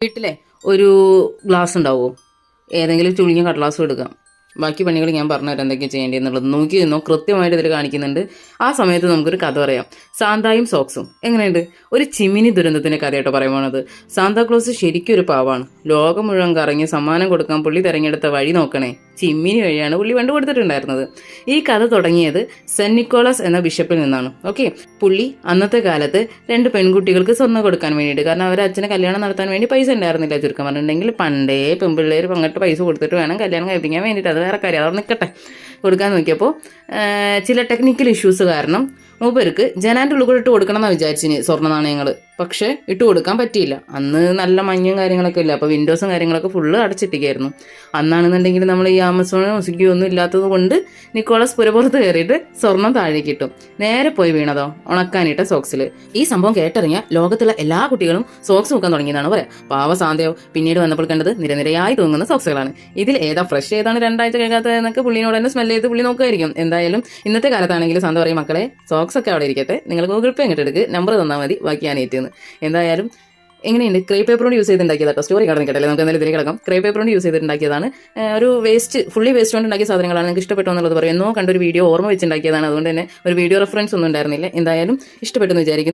വീട്ടിലെ ഒരു ഗ്ലാസ് ഉണ്ടാവുമോ? ഏതെങ്കിലും ചുളിഞ്ഞ കടലാസും എടുക്കാം. ബാക്കി പണികൾ ഞാൻ പറഞ്ഞുതരാം എന്തൊക്കെയാണ് ചെയ്യേണ്ടതെന്നുള്ളത്. നോക്കി നിന്നോ, കൃത്യമായിട്ട് ഇതിൽ കാണിക്കുന്നുണ്ട്. ആ സമയത്ത് നമുക്കൊരു കഥ പറയാം. സാന്തായും സോക്സും എങ്ങനെയുണ്ട്? ഒരു ചിമ്മിനി ദുരന്തത്തിന്റെ കഥയായിട്ട് പറയുവാണത്. സാന്താക്ലോസ് ശരിക്കും ഒരു പാവാണ്. ലോകം മുഴുവൻ കറങ്ങി സമ്മാനം കൊടുക്കാൻ പുള്ളി തിരഞ്ഞെടുത്ത വഴി നോക്കണേ, ചിമ്മിനി വഴിയാണ് പുള്ളി കണ്ടു കൊടുത്തിട്ടുണ്ടായിരുന്നത്. ഈ കഥ തുടങ്ങിയത് സെന്റ് നിക്കോളാസ് എന്ന ബിഷപ്പിൽ നിന്നാണ്. ഓക്കെ, പുള്ളി അന്നത്തെ കാലത്ത് 2 പെൺകുട്ടികൾക്ക് സ്വർണ്ണം കൊടുക്കാൻ വേണ്ടിയിട്ട്, കാരണം അവരെ അച്ഛനെ കല്യാണം നടത്താൻ വേണ്ടി പൈസ ഉണ്ടായിരുന്നില്ല. ചുരുക്കം പറഞ്ഞിട്ടുണ്ടെങ്കിൽ പണ്ടേ പെൺപിള്ളേർ അങ്ങോട്ട് പൈസ കൊടുത്തിട്ട് വേണം കല്യാണം കഴിപ്പിക്കാൻ വേണ്ടിയിട്ട്. അത് വേറെ കാര്യം, അതവിടെ നിൽക്കട്ടെ. കൊടുക്കാൻ നോക്കിയപ്പോൾ ചില ടെക്നിക്കൽ ഇഷ്യൂസ് കാരണം മൂപ്പർക്ക് ജനാൻ്റെ ഉള്ളിൽ കൂടെ ഇട്ട് കൊടുക്കണം എന്നാണ് വിചാരിച്ചിന് സ്വർണ്ണ നാണയങ്ങൾ. പക്ഷേ ഇട്ട് കൊടുക്കാൻ പറ്റിയില്ല. അന്ന് നല്ല മഞ്ഞും കാര്യങ്ങളൊക്കെ ഇല്ല, അപ്പോൾ വിൻഡോസും കാര്യങ്ങളൊക്കെ ഫുള്ള് അടച്ചിട്ടിരിക്കുകയായിരുന്നു. അന്നാണെന്നുണ്ടെങ്കിൽ നമ്മൾ ഈ ആമസോണോ സ്വിഗ്ഗിയോ ഒന്നും ഇല്ലാത്തത് കൊണ്ട് നിക്കോളാസ് പുരപ്പുറത്ത് കയറിയിട്ട് സ്വർണം താഴേക്ക് ഇട്ടു. നേരെ പോയി വീണതോ ഉണക്കാനിട്ട സോക്സിൽ. ഈ സംഭവം കേട്ടറിഞ്ഞ ലോകത്തുള്ള എല്ലാ കുട്ടികളും സോക്സ് നോക്കാൻ തുടങ്ങിയതാണ് പറയാം. പാവ സാന്തയോ പിന്നീട് വന്നപ്പോൾ കണ്ടത് നിരനിരയായി തൂങ്ങുന്ന സോക്സുകളാണ്. ഇതിൽ ഏതാ ഫ്രഷ്, ഏതാണ് 2 ആഴ്ച കേൾക്കാത്തതെന്നൊക്കെ പുള്ളിനോട് തന്നെ സ്മെൽ ചെയ്ത് പുള്ളി നോക്കുമായിരിക്കും. എന്തായാലും ഇന്നത്തെ കാലത്താണെങ്കിൽ സാന്ത പറയും, മക്കളെ സോക്സ് ഒക്കെ അവിടെ ഇരിക്കട്ടെ, നിങ്ങൾ ഗൂഗിൾ പേ അങ്ങോട്ട് എടുക്ക്, നമ്പർ തന്നാൽ മതി, ബാക്കി ഞാൻ ഏറ്റുന്ന്. എന്തായാലും എങ്ങനെയുണ്ട്? ക്രേ പേപ്പർ കൊണ്ട് യൂസ് ചെയ്തുണ്ടാക്കിയതാട്ടോ. സ്റ്റോറി കടന്നു കേട്ടല്ലേ, നമുക്ക് എന്തായാലും ഇതിലേക്ക് കിടക്കാം. ക്രേ പേപ്പർ കൊണ്ട് യൂസ് ചെയ്തിട്ടുണ്ടാക്കിയതാണ്. ഒരു ഫുള്ളി വേസ്റ്റ് കൊണ്ട് ഉണ്ടാക്കിയ സാധനങ്ങളാണ്. നിങ്ങൾക്ക് ഇഷ്ടപ്പെട്ടു എന്നുള്ളത് പറയും. എന്നോ കണ്ടൊരു വീഡിയോ ഓർമ്മ വെച്ചുണ്ടാക്കിയതാണ്. അതുകൊണ്ട് തന്നെ ഒരു വീഡിയോ റെഫറൻസ് ഒന്നും ഉണ്ടായിരുന്നില്ല. എന്തായാലും ഇഷ്ടപ്പെട്ടെന്ന് വിചാരിക്കും.